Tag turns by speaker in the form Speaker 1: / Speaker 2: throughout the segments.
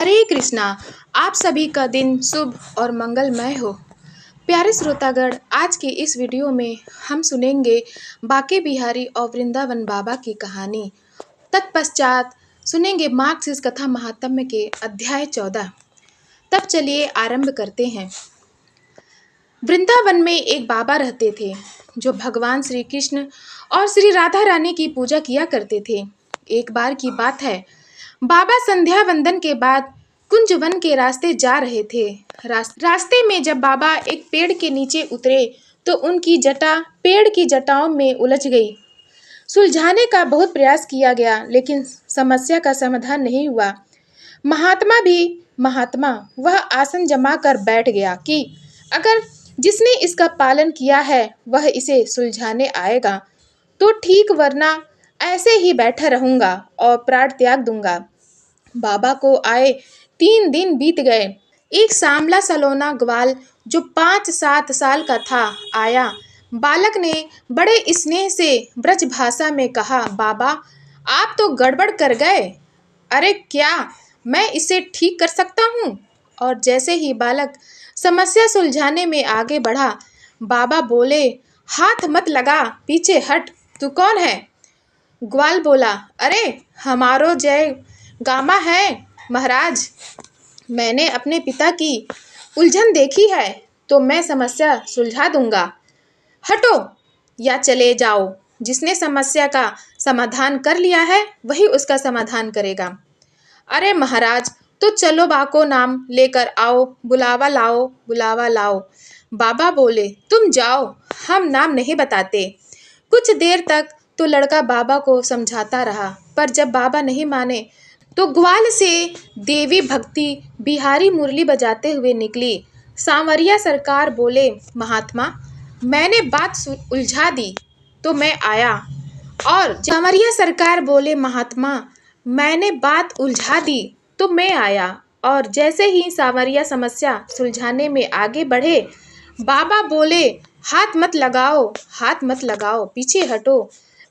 Speaker 1: हरे कृष्णा। आप सभी का दिन शुभ और मंगलमय हो। प्यारे श्रोतागण, आज के इस वीडियो में हम सुनेंगे बांके बिहारी और वृंदावन बाबा की कहानी। तत्पश्चात सुनेंगे मार्क्सिस्ट कथा महात्म्य के अध्याय 14। तब चलिए आरंभ करते हैं। वृंदावन में एक बाबा रहते थे जो भगवान श्री कृष्ण और श्री राधा रानी की पूजा किया करते थे। एक बार की बात है, बाबा संध्या वंदन के बाद कुंज वन के रास्ते जा रहे थे। रास्ते में जब बाबा एक पेड़ के नीचे उतरे तो उनकी जटा पेड़ की जटाओं में उलझ गई। सुलझाने का बहुत प्रयास किया गया, लेकिन समस्या का समाधान नहीं हुआ। महात्मा वह आसन जमा कर बैठ गया कि अगर जिसने इसका पालन किया है वह इसे सुलझाने आएगा तो ठीक, वरना ऐसे ही बैठा रहूंगा और प्राण त्याग दूंगा। बाबा को आए 3 दिन बीत गए। एक सांवला सलोना ग्वाल जो 5-7 साल का था आया। बालक ने बड़े स्नेह से ब्रज भाषा में कहा, बाबा आप तो गड़बड़ कर गए। अरे क्या मैं इसे ठीक कर सकता हूँ? और जैसे ही बालक समस्या सुलझाने में आगे बढ़ा, बाबा बोले, हाथ मत लगा, पीछे हट। तू कौन है? ग्वाल बोला, अरे हमारो जय गामा है महाराज। मैंने अपने पिता की उलझन देखी है तो मैं समस्या सुलझा दूंगा। हटो या चले जाओ। जिसने समस्या का समाधान कर लिया है वही उसका समाधान करेगा। अरे महाराज, तो चलो बाको नाम लेकर आओ, बुलावा लाओ, बुलावा लाओ। बाबा बोले, तुम जाओ, हम नाम नहीं बताते। कुछ देर तक तो लड़का बाबा को समझाता रहा, पर जब बाबा नहीं माने तो ग्वाल से देवी भक्ति बिहारी मुरली बजाते हुए निकली। सांवरिया सरकार बोले, महात्मा मैंने बात उलझा दी तो मैं आया। और सांवरिया सरकार बोले, महात्मा मैंने बात उलझा दी तो मैं आया। और जैसे ही सांवरिया समस्या सुलझाने में आगे बढ़े, बाबा बोले, हाथ मत लगाओ, हाथ मत लगाओ, पीछे हटो।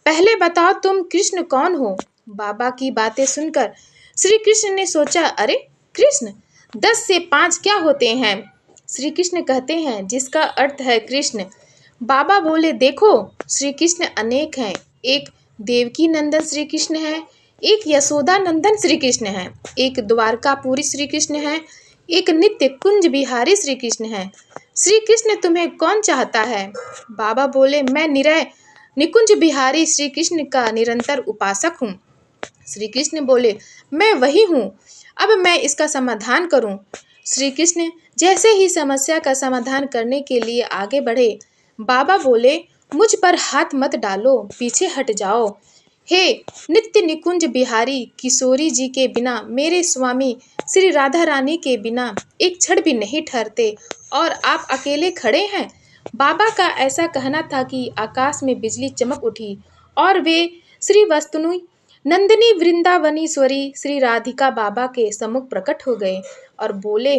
Speaker 1: पहले बताओ तुम कृष्ण कौन हो? बाबा की बातें सुनकर श्री कृष्ण ने सोचा, अरे कृष्ण 10 से 5 क्या होते हैं? श्री कृष्ण कहते हैं जिसका अर्थ है कृष्ण। बाबा बोले, देखो श्री कृष्ण अनेक हैं। एक देवकी नंदन श्री कृष्ण है, एक यशोदा नंदन श्री कृष्ण है, एक द्वारकापुरी श्री कृष्ण है, एक नित्य कुंज बिहारी श्री कृष्ण है। श्री कृष्ण तुम्हें कौन चाहता है? बाबा बोले, मैं निकुंज बिहारी श्री कृष्ण का निरंतर उपासक हूँ। श्री कृष्ण बोले, मैं वही हूँ, अब मैं इसका समाधान करूँ। श्री कृष्ण जैसे ही समस्या का समाधान करने के लिए आगे बढ़े, बाबा बोले, मुझ पर हाथ मत डालो, पीछे हट जाओ। हे नित्य निकुंज बिहारी, किशोरी जी के बिना, मेरे स्वामी श्री राधा रानी के बिना एक क्षण भी नहीं ठहरते और आप अकेले खड़े हैं। बाबा का ऐसा कहना था कि आकाश में बिजली चमक उठी और वे श्री वस्तुनु नंदिनी वृंदावनीश्वरी श्री राधिका बाबा के सम्मुख प्रकट हो गए और बोले,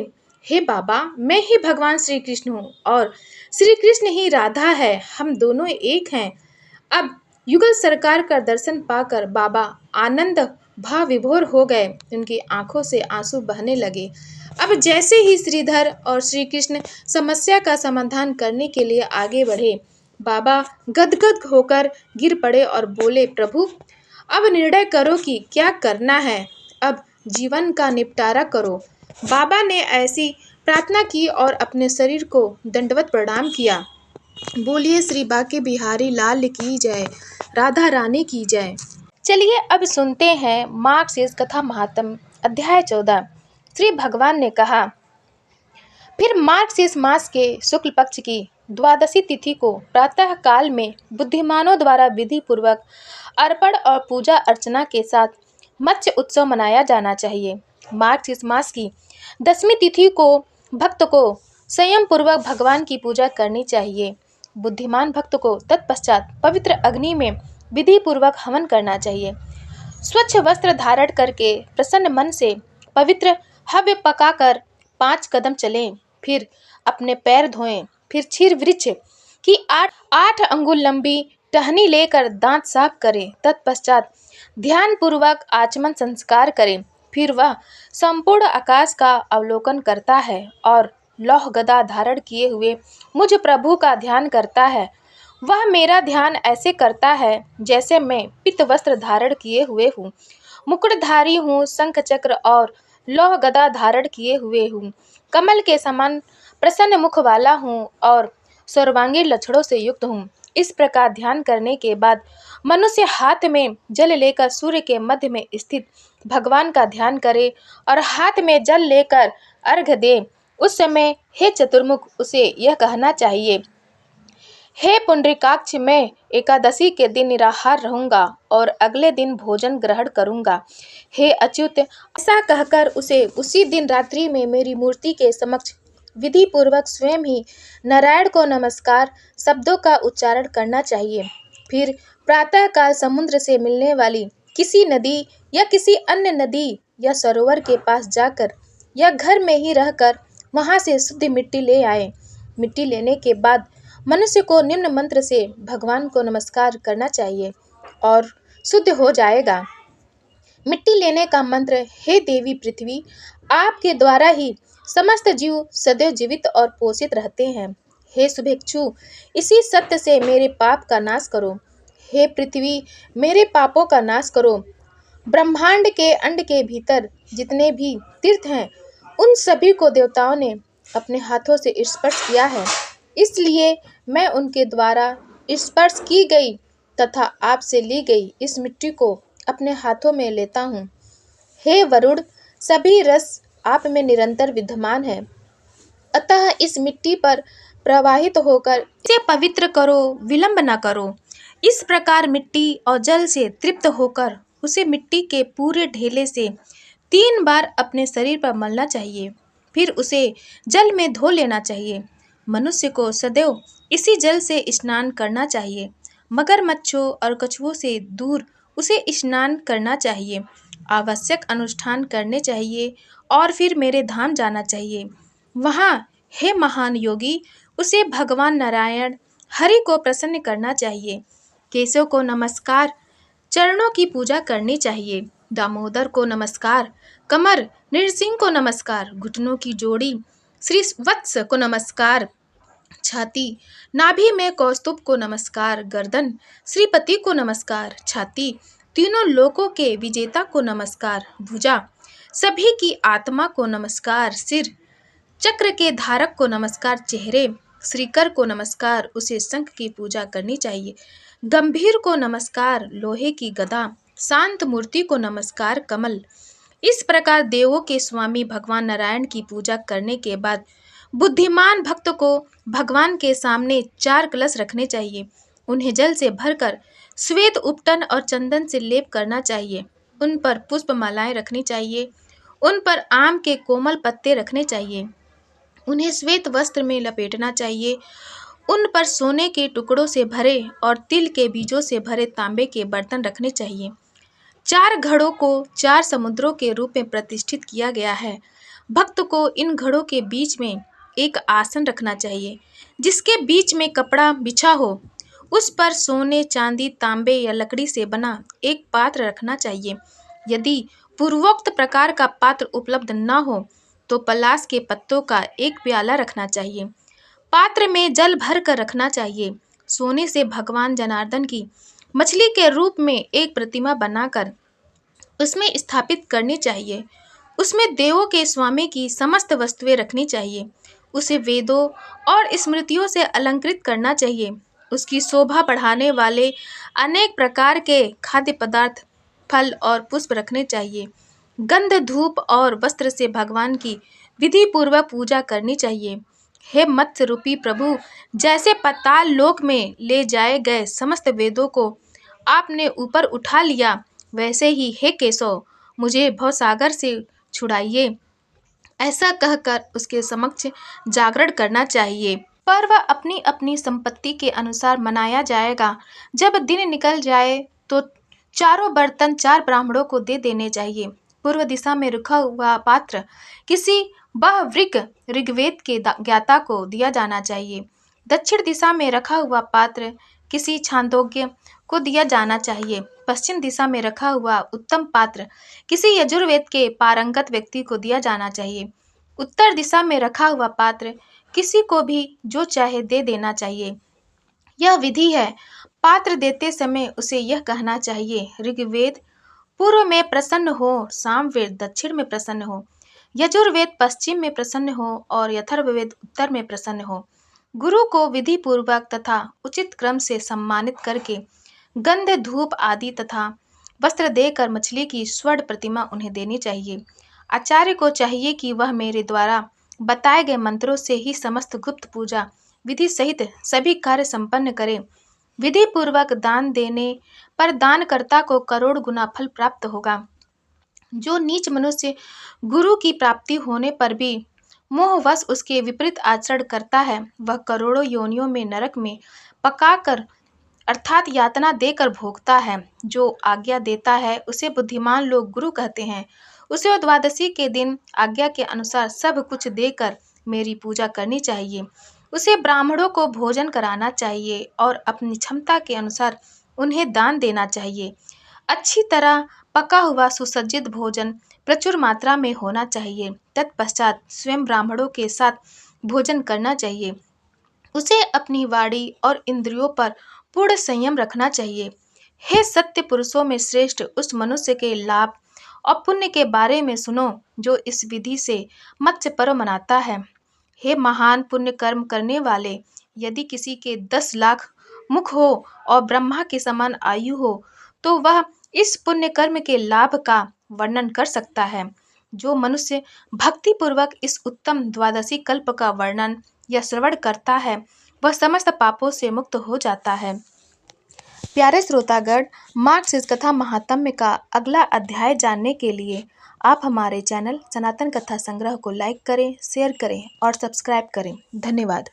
Speaker 1: हे बाबा मैं ही भगवान श्री कृष्ण हूँ और श्री कृष्ण ही राधा है, हम दोनों एक हैं। अब युगल सरकार का दर्शन पाकर बाबा आनंद भाव विभोर हो गए। उनकी आंखों से आंसू बहने लगे। अब जैसे ही श्रीधर और श्री कृष्ण समस्या का समाधान करने के लिए आगे बढ़े, बाबा गदगद होकर गिर पड़े और बोले, प्रभु अब निर्णय करो कि क्या करना है, अब जीवन का निपटारा करो। बाबा ने ऐसी प्रार्थना की और अपने शरीर को दंडवत प्रणाम किया। बोलिए श्री बांके बिहारी लाल की जय, राधा रानी की जय। चलिए अब सुनते हैं मार्क्सिस्ट कथा महात्म्य अध्याय 14। श्री भगवान ने कहा, फिर मार्क्सिस्ट मास के शुक्ल पक्ष की द्वादशी तिथि को प्रातः काल में बुद्धिमानों द्वारा विधि पूर्वक अर्पण और पूजा अर्चना के साथ मत्स्य उत्सव मनाया जाना चाहिए। मार्क्सिस्ट मास की 10वीं तिथि को भक्त को संयम पूर्वक भगवान की पूजा करनी चाहिए। बुद्धिमान भक्त को तत्पश्चात पवित्र अग्नि में विधि पूर्वक हवन करना चाहिए। स्वच्छ वस्त्र धारण करके प्रसन्न मन से पवित्र हव्य पकाकर 5 कदम चलें, फिर अपने पैर धोएं, फिर क्षीर वृक्ष की 8 अंगुल लंबी टहनी लेकर दांत साफ करें। तत्पश्चात ध्यान पूर्वक आचमन संस्कार करें। फिर वह संपूर्ण आकाश का अवलोकन करता है और लौह गदा धारण किए हुए मुझ प्रभु का ध्यान करता है। वह मेरा ध्यान ऐसे करता है जैसे मैं पीत वस्त्र धारण किए हुए हूँ, मुकुटधारी हूँ, शंख चक्र और लौह गदा धारण किए हुए हूँ, कमल के समान प्रसन्न मुख वाला हूँ और सर्वांगीण लक्षणों से युक्त हूँ। इस प्रकार ध्यान करने के बाद मनुष्य हाथ में जल लेकर सूर्य के मध्य में स्थित भगवान का ध्यान करे और हाथ में जल लेकर अर्घ्य दे। उस समय हे चतुर्मुख उसे यह कहना चाहिए, हे पुंडरीकाक्ष, मैं एकादशी के दिन निराहार रहूंगा और अगले दिन भोजन ग्रहण करूंगा। हे अच्युत, ऐसा कहकर उसे उसी दिन रात्रि में मेरी मूर्ति के समक्ष विधि पूर्वक स्वयं ही नारायण को नमस्कार शब्दों का उच्चारण करना चाहिए। फिर प्रातःकाल समुद्र से मिलने वाली किसी नदी या किसी अन्य नदी या सरोवर के पास जाकर या घर में ही रहकर वहां से शुद्ध मिट्टी ले आए। मिट्टी लेने के बाद मनुष्य को निम्न मंत्र से भगवान को नमस्कार करना चाहिए और शुद्ध हो जाएगा। मिट्टी लेने का मंत्र, हे देवी पृथ्वी, आपके द्वारा ही समस्त जीव सदैव जीवित और पोषित रहते हैं। हे शुभेच्छु, इसी सत्य से मेरे पाप का नाश करो। हे पृथ्वी, मेरे पापों का नाश करो। ब्रह्मांड के अंड के भीतर जितने भी तीर्थ हैं उन सभी को देवताओं ने अपने हाथों से स्पर्श किया है, इसलिए मैं उनके द्वारा स्पर्श की गई तथा आपसे ली गई इस मिट्टी को अपने हाथों में लेता हूँ। हे वरुण, सभी रस आप में निरंतर विद्यमान है, अतः इस मिट्टी पर प्रवाहित होकर इसे पवित्र करो, विलंब न करो। इस प्रकार मिट्टी और जल से तृप्त होकर उसे मिट्टी के पूरे ढेले से 3 बार अपने शरीर पर मलना चाहिए, फिर उसे जल में धो लेना चाहिए। मनुष्य को सदैव इसी जल से स्नान करना चाहिए। मगरमच्छों और कछुओं से दूर उसे स्नान करना चाहिए, आवश्यक अनुष्ठान करने चाहिए और फिर मेरे धाम जाना चाहिए। वहाँ हे महान योगी, उसे भगवान नारायण हरि को प्रसन्न करना चाहिए। केशव को नमस्कार, चरणों की पूजा करनी चाहिए। दामोदर को नमस्कार, कमर, नृसिंह को नमस्कार, घुटनों की जोड़ी, श्री वत्स को नमस्कार, छाती, नाभि में कौस्तुभ को नमस्कार, गर्दन, श्रीपति को नमस्कार, छाती, तीनों लोकों के विजेता को नमस्कार, भुजा, सभी की आत्मा को नमस्कार, सिर, चक्र के धारक को नमस्कार, चेहरे, श्रीकर को नमस्कार, उसे शंख की पूजा करनी चाहिए। गंभीर को नमस्कार, लोहे की गदा, शांत मूर्ति को नमस्कार, कमल। इस प्रकार देवों के स्वामी भगवान नारायण की पूजा करने के बाद बुद्धिमान भक्त को भगवान के सामने 4 कलश रखने चाहिए। उन्हें जल से भरकर श्वेत उपटन और चंदन से लेप करना चाहिए। उन पर पुष्प मालाएं रखनी चाहिए। उन पर आम के कोमल पत्ते रखने चाहिए। उन्हें श्वेत वस्त्र में लपेटना चाहिए। उन पर सोने के टुकड़ों से भरे और तिल के बीजों से भरे तांबे के बर्तन रखने चाहिए। 4 घड़ों को 4 समुद्रों के रूप में प्रतिष्ठित किया गया है। भक्त को इन घड़ों के बीच में एक आसन रखना चाहिए, जिसके बीच में कपड़ा बिछा हो। उस पर सोने, चांदी, तांबे या लकड़ी से बना एक पात्र रखना चाहिए। यदि पूर्वोक्त प्रकार का पात्र उपलब्ध न हो तो पलाश के पत्तों का एक प्याला रखना चाहिए। पात्र में जल भर कर रखना चाहिए। सोने से भगवान जनार्दन की मछली के रूप में एक प्रतिमा बनाकर उसमें स्थापित करनी चाहिए। उसमें देवों के स्वामी की समस्त वस्तुएं रखनी चाहिए। उसे वेदों और स्मृतियों से अलंकृत करना चाहिए। उसकी शोभा बढ़ाने वाले अनेक प्रकार के खाद्य पदार्थ, फल और पुष्प रखने चाहिए। गंध, धूप और वस्त्र से भगवान की विधि पूर्वक पूजा करनी चाहिए। हे मत्स्य रूपी प्रभु, जैसे पाताल लोक में ले जाए गए समस्त वेदों को आपने ऊपर उठा लिया, वैसे ही हे केशव, मुझे भवसागर से छुड़ाइए। ऐसा कहकर उसके समक्ष जागरण करना चाहिए। पर्व अपनी अपनी संपत्ति के अनुसार मनाया जाएगा। जब दिन निकल जाए तो चारों बर्तन 4 ब्राह्मणों को दे देने चाहिए। पूर्व दिशा में रखा हुआ पात्र किसी बहवृग ऋग्वेद के ज्ञाता को दिया जाना चाहिए। दक्षिण दिशा में रखा हुआ पात्र किसी छांदोग्य को दिया जाना चाहिए। पश्चिम दिशा में रखा हुआ उत्तम पात्र किसी यजुर्वेद के पारंगत व्यक्ति को दिया जाना चाहिए। उत्तर दिशा में रखा हुआ पात्र किसी को भी जो चाहे दे देना चाहिए। यह विधि है। पात्र देते समय उसे यह कहना चाहिए, ऋग्वेद पूर्व में प्रसन्न हो, सामवेद दक्षिण में प्रसन्न हो, यजुर्वेद पश्चिम में प्रसन्न हो और अथर्ववेद उत्तर में प्रसन्न हो। गुरु को विधि पूर्वक तथा उचित क्रम से सम्मानित करके गंध, धूप आदि तथा वस्त्र देकर मछली की स्वर्ण प्रतिमा उन्हें देनी चाहिए। आचार्य को चाहिए कि वह मेरे द्वारा बताए गए मंत्रों से ही समस्त गुप्त पूजा विधि सहित सभी कार्य संपन्न करे। विधि पूर्वक दान देने पर दानकर्ता को करोड़ गुना फल प्राप्त होगा। जो नीच मनुष्य गुरु की प्राप्ति होने पर भी मोहवश उसके विपरीत आचरण करता है, वह करोड़ों योनियों में नरक में पकाकर अर्थात यातना देकर भोगता है। जो आज्ञा देता है उसे बुद्धिमान लोग गुरु कहते हैं। उसे द्वादशी के दिन आज्ञा के अनुसार सब कुछ देकर मेरी पूजा करनी चाहिए। उसे ब्राह्मणों को भोजन कराना चाहिए और अपनी क्षमता के अनुसार उन्हें दान देना चाहिए। अच्छी तरह पका हुआ सुसज्जित भोजन प्रचुर मात्रा में होना चाहिए। तत्पश्चात स्वयं ब्राह्मणों के साथ भोजन करना चाहिए। उसे अपनी वाणी और इंद्रियों पर पूर्ण संयम रखना चाहिए। हे सत्य पुरुषों में श्रेष्ठ, उस मनुष्य के लाभ और पुण्य के बारे में सुनो जो इस विधि से मत्स्य पर्व मनाता है। हे महान पुण्य कर्म करने वाले, यदि किसी के 10 लाख मुख हो और ब्रह्मा के समान आयु हो तो वह इस पुण्य कर्म के लाभ का वर्णन कर सकता है। जो मनुष्य भक्ति पूर्वक इस उत्तम द्वादशी कल्प का वर्णन या श्रवण करता है वह समस्त पापों से मुक्त हो जाता है। प्यारे श्रोतागण, मार्गशीर्ष कथा महात्म्य का अगला अध्याय जानने के लिए आप हमारे चैनल सनातन कथा संग्रह को लाइक करें, शेयर करें और सब्सक्राइब करें। धन्यवाद।